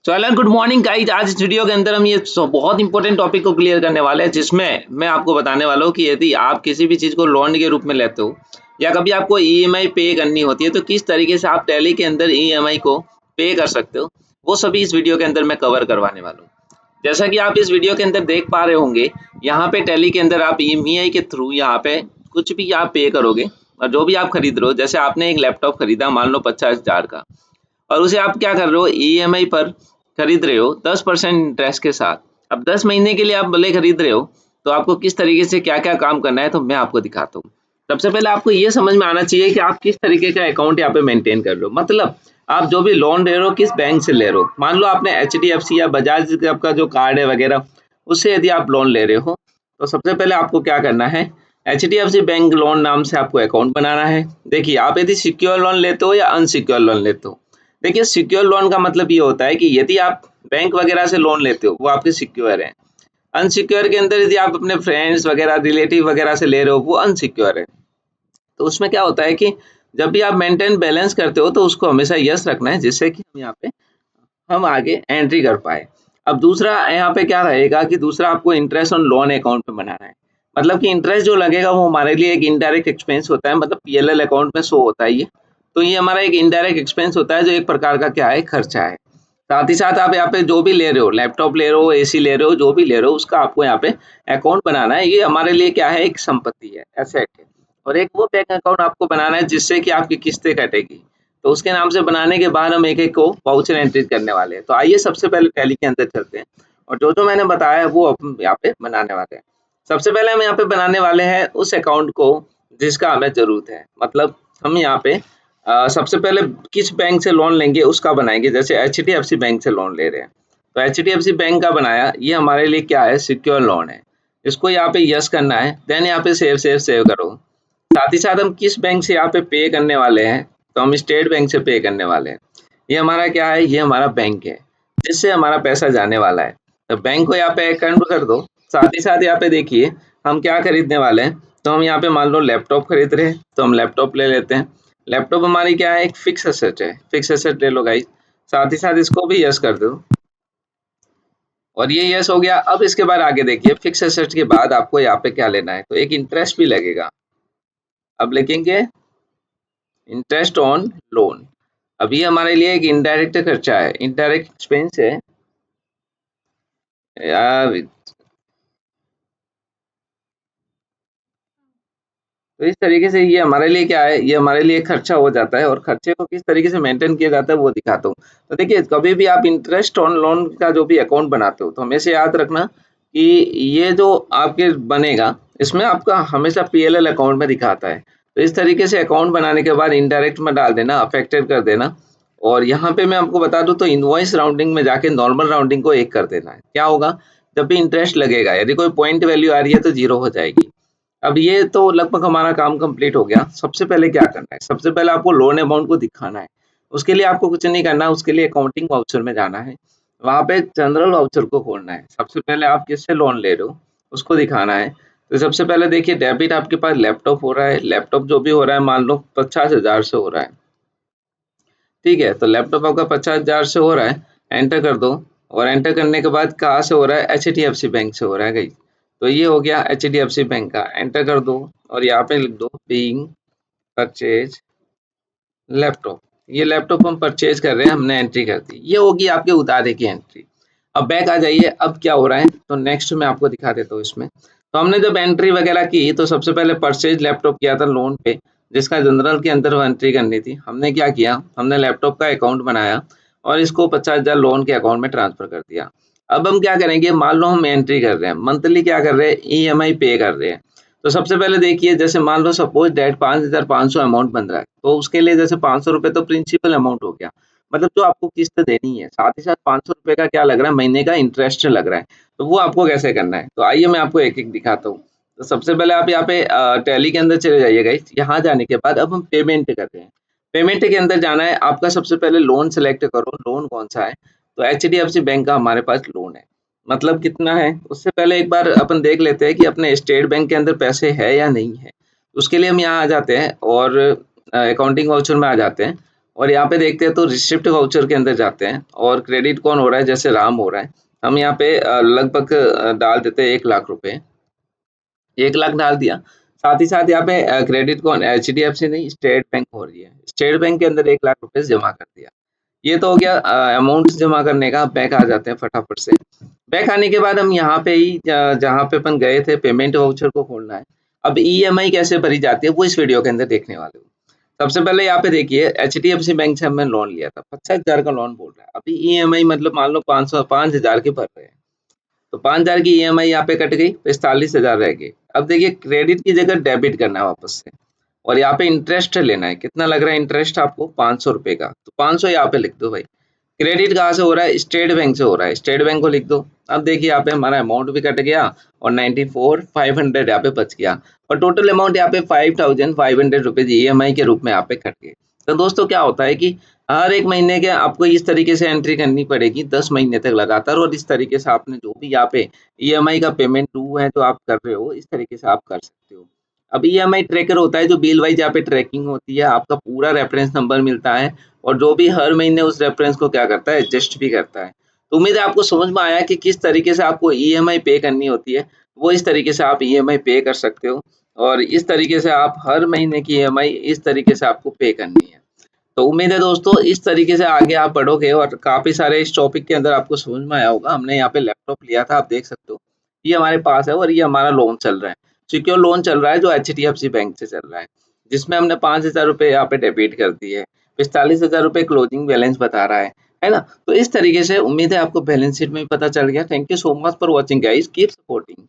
So hello good morning guys. आज इस video के अंदर हम ये बहुत इंपॉर्टेंट टॉपिक को क्लियर करने वाले हैं, जिसमें मैं आपको बताने वाला हूँ कि यदि आप किसी भी चीज़ को लोन के रूप में लेते हो या कभी आपको ईएमआई पे करनी होती है, तो किस तरीके से आप टैली के अंदर ईएमआई को पे कर सकते हो, वो सभी इस वीडियो के अंदर मैं कवर करवाने वाला हूँ। जैसा कि आप इस वीडियो के अंदर देख पा रहे होंगे, यहाँ पे टैली के अंदर आप ईएमआई के थ्रू यहाँ पे कुछ भी आप पे करोगे और जो भी आप खरीद रहे हो, जैसे आपने एक लैपटॉप खरीदा मान लो 50,000 का, और उसे आप क्या कर रहे हो, ईएमआई पर खरीद रहे हो 10% इंटरेस्ट के साथ। अब 10 महीने के लिए आप भले खरीद रहे हो, तो आपको किस तरीके से क्या-क्या काम करना है, तो मैं आपको दिखाता हूँ। सबसे पहले आपको ये समझ में आना चाहिए कि आप किस तरीके का अकाउंट यहाँ पे मेंटेन कर रहे हो। मतलब आप जो भी लोन ले रहे हो, किस बैंक से ले रहे हो। मान लो आपने एचडीएफसी या बजाज का आपका जो कार्ड है वगैरह, उससे यदि आप लोन ले रहे हो, तो सबसे पहले आपको क्या करना है, एचडीएफसी बैंक लोन नाम से आपको अकाउंट बनाना है। देखिए, आप यदि सिक्योर लोन लेते हो या अनसिक्योर लोन लेते हो। देखिए, सिक्योर लोन का मतलब ये होता है कि यदि आप बैंक वगैरह से लोन लेते हो, वो आपके सिक्योर है। अनसिक्योर के अंदर यदि आप अपने फ्रेंड्स वगैरह, रिलेटिव वगैरह से ले रहे हो, वो अनसिक्योर है। तो उसमें क्या होता है कि जब भी आप मेंटेन बैलेंस करते हो, तो उसको हमेशा यस रखना है, जिससे कि हम यहाँ पे हम आगे एंट्री कर पाए। अब दूसरा यहाँ पे क्या रहेगा कि दूसरा आपको इंटरेस्ट ऑन लोन अकाउंट में बनाना है। मतलब कि इंटरेस्ट जो लगेगा वो हमारे लिए एक इनडायरेक्ट एक्सपेंस होता है, मतलब पीएलएल अकाउंट में शो होता है ये। तो ये हमारा एक इनडायरेक्ट एक्सपेंस होता है, जो एक प्रकार का क्या है, खर्चा है। साथ ही साथ आप यहाँ पे जो भी ले रहे हो, लैपटॉप ले रहे हो, एसी ले रहे हो, जो भी ले रहे हो, उसका आपको यहाँ पे अकाउंट बनाना है। ये हमारे लिए क्या है, एक संपत्ति है, एसेट है। और एक वो बैंक अकाउंट आपको बनाना है जिससे कि आपकी किस्तें कटेगी। तो उसके नाम से बनाने के बाद हम एक-एक को वाउचर एंट्री करने वाले हैं। तो आइए सबसे पहले टैली के अंदर चलते हैं और जो-जो मैंने बताया है वो हम यहाँ पे बनाने वाले हैं। सबसे पहले हम यहाँ पे बनाने वाले हैं उस अकाउंट को जिसका हमें ज़रूरत है। मतलब हम यहाँ पे सबसे पहले किस बैंक से लोन लेंगे उसका बनाएँगे। जैसे एचडीएफसी बैंक से लोन ले रहे हैं, तो एचडीएफसी बैंक का बनाया, ये हमारे लिए क्या है, सिक्योर लोन है। इसको यहाँ पे यस करना है, देन यहाँ पे सेव सेव सेव करो। साथ ही साथ हम किस बैंक से यहाँ पे पे करने वाले हैं, तो हम स्टेट बैंक से पे करने वाले हैं। ये हमारा क्या है, ये हमारा बैंक है, जिससे हमारा पैसा जाने वाला है। तो बैंक को यहाँ पे अकाउंट कर दो। साथ ही साथ यहाँ पे देखिए हम क्या खरीदने वाले हैं। तो हम यहाँ पे मान लो लैपटॉप खरीद रहे हैं, तो हम लैपटॉप ले लेते हैं। लैपटॉप हमारी क्या है, एक फिक्स एसेट है, फिक्स एसेट ले लो गाइस। साथ ही साथ इसको भी यस कर दो और ये यस हो गया। अब इसके बाद आगे देखिए, फिक्स एसेट के बाद आपको यहाँ पे क्या लेना है, तो एक इंटरेस्ट भी लगेगा। अब लिखेंगे इंटरेस्ट ऑन लोन। अब ये हमारे लिए एक इनडायरेक्ट खर्चा है, इनडायरेक्ट एक्सपेंस है यार। तो इस तरीके से ये हमारे लिए क्या है, ये हमारे लिए खर्चा हो जाता है और खर्चे को किस तरीके से मेंटेन किया जाता है वो दिखाता हूँ। तो देखिए, कभी भी आप इंटरेस्ट ऑन लोन का जो भी अकाउंट बनाते हो, तो हमेशा याद रखना कि ये जो आपके बनेगा, इसमें आपका हमेशा पीएलएल अकाउंट में दिखाता है। तो इस तरीके से अकाउंट बनाने के बाद इनडायरेक्ट में डाल देना, अफेक्टेड कर देना। और यहाँ पे मैं आपको बता दूं, तो इनवॉइस राउंडिंग में जाके नॉर्मल राउंडिंग को 1 कर देना है। क्या होगा, जब भी इंटरेस्ट लगेगा, यदि कोई पॉइंट वैल्यू आ रही है तो 0 हो जाएगी। अब ये तो लगभग हमारा काम कंप्लीट हो गया। सबसे पहले क्या करना है? सबसे पहले आपको लोन अमाउंट को दिखाना है। उसके लिए आपको कुछ नहीं करना, उसके लिए अकाउंटिंग वाउचर में जाना है। वहाँ पे जनरल वाउचर को खोलना है। सबसे पहले आप किससे लोन ले रहे हो, उसको दिखाना है। तो सबसे पहले देखिए, डेबिट आपके पास लैपटॉप हो रहा है। लैपटॉप जो भी हो रहा है, मान लो 50,000 से हो रहा है। ठीक है? तो लैपटॉप आपका 50,000 से हो रहा है, एंटर कर दो। और एंटर करने के बाद कहाँ से हो रहा है? एचडीएफसी बैंक से हो रहा है गाइस। तो ये हो गया एचडीएफसी बैंक का, एंटर कर दो और यहाँ पे लिख दो बीइंग परचेज लैपटॉप। ये लैपटॉप हम परचेज कर रहे हैं, हमने एंट्री कर दी। ये होगी आपके उतारे की एंट्री। अब बैक आ जाइए, अब क्या हो रहा है, तो नेक्स्ट मैं आपको दिखा देता हूँ इसमें। तो हमने जब एंट्री वगैरह की, तो सबसे पहले परचेज लैपटॉप किया था लोन पे, जिसका जनरल के अंदर वो एंट्री करनी थी। हमने क्या किया, हमने लैपटॉप का अकाउंट बनाया और इसको 50,000 लोन के अकाउंट में ट्रांसफर कर दिया। अब हम क्या करेंगे, मान लो हम एंट्री कर रहे हैं, मंथली क्या कर रहे हैं, ईएमआई पे कर रहे हैं। तो सबसे पहले देखिए, जैसे मान लो सपोज दैट 5,500 अमाउंट बन रहा है, तो उसके लिए जैसे 500 रुपए तो प्रिंसिपल अमाउंट हो गया, मतलब जो आपको किस्त देनी है। साथ ही साथ 500 रुपए का क्या लग रहा है, महीने का इंटरेस्ट लग रहा है। तो वो आपको कैसे करना है, तो आइए मैं आपको एक-एक दिखाता हूँ। तो सबसे पहले आप यहाँ पे टैली के अंदर चले जाइए गाइस। यहाँ जाने के बाद अब हम पेमेंट करते हैं। पेमेंट के अंदर जाना है, आपका सबसे पहले लोन सेलेक्ट करो, लोन कौन-सा है? तो एचडीएफसी बैंक का हमारे पास लोन है। मतलब कितना है, उससे पहले एक बार अपन देख लेते हैं कि अपने स्टेट बैंक के अंदर पैसे है या नहीं है। उसके लिए हम यहाँ आ जाते हैं और अकाउंटिंग वाउचर में आ जाते हैं और यहाँ पे देखते हैं तो रिसिप्ट वाउचर के अंदर जाते हैं और क्रेडिट कौन हो रहा है, जैसे राम हो रहा है। हम यहाँ पे लगभग डाल देते हैं 1,00,000 रुपए, 1,00,000 डाल दिया। साथ ही साथ यहाँ पे क्रेडिट कौन, एचडीएफसी नहीं, स्टेट बैंक हो रही है। स्टेट बैंक के अंदर 1,00,000 रुपए जमा कर दिया। ये तो हो गया अमाउंट जमा करने का। बैक आ जाते हैं फटाफट से। बैक आने के बाद हम यहाँ पे ही जहाँ पे अपन गए थे पेमेंट वाउचर को खोलना है। अब ईएमआई कैसे भरी जाती है वो इस वीडियो के अंदर देखने वाले हो। सबसे पहले यहाँ पे देखिए, एचडीएफसी बैंक से हमने लोन लिया था, 50,000 का लोन बोल रहा है। अभी ईएमआई मतलब मान लो 5,000 के भर रहे हैं, तो 5,000 की ईएमआई यहाँ पे कट गई, 45,000 रह गए। अब देखिए क्रेडिट की जगह डेबिट करना है वापस से, और यहाँ पे इंटरेस्ट लेना है। कितना लग रहा है इंटरेस्ट आपको, 500 रुपए का, तो 500 यहाँ पे लिख दो भाई। क्रेडिट कहाँ से हो रहा है, स्टेट बैंक से हो रहा है, स्टेट बैंक को लिख दो। अब देखिए यहाँ पे हमारा अमाउंट भी कट गया और 94,500 यहाँ पे बच गया, और टोटल अमाउंट यहाँ पे 5,500 रुपीज ईएमआई के रूप में यहाँ पे कट गए। तो दोस्तों क्या होता है कि हर एक महीने के आपको इस तरीके से एंट्री करनी पड़ेगी 10 महीने तक लगातार, और इस तरीके से आपने जो भी यहाँ पे ईएमआई का पेमेंट डू है तो आप कर रहे हो, इस तरीके से आप कर सकते हो। अब ईएमआई ट्रैकर होता है जो बिल वाइज यहाँ पे ट्रैकिंग होती है, आपका पूरा रेफरेंस नंबर मिलता है, और जो भी हर महीने उस रेफरेंस को क्या करता है, एडजस्ट भी करता है। तो उम्मीद है आपको समझ में आया कि किस तरीके से आपको ईएमआई पे करनी होती है, वो इस तरीके से आप ईएमआई पे कर सकते हो, और इस तरीके से आप हर महीने की ईएमआई इस तरीके से आपको पे करनी है। तो उम्मीद है दोस्तों इस तरीके से आगे आप बढ़ोगे, और काफ़ी सारे इस टॉपिक के अंदर आपको समझ में आया होगा। हमने यहाँ पे लैपटॉप लिया था, आप देख सकते हो। ये हमारे पास है और ये हमारा लोन चल रहा है। सिक्योर लोन चल रहा है जो एचडीएफसी बैंक से चल रहा है, जिसमें हमने 5,000 रुपए यहाँ पे डेबिट कर दिए। 45,000 रुपए क्लोजिंग बैलेंस बता रहा है ना? तो इस तरीके से उम्मीद है आपको बैलेंस शीट में भी पता चल गया। Thank you so much for watching guys, keep supporting.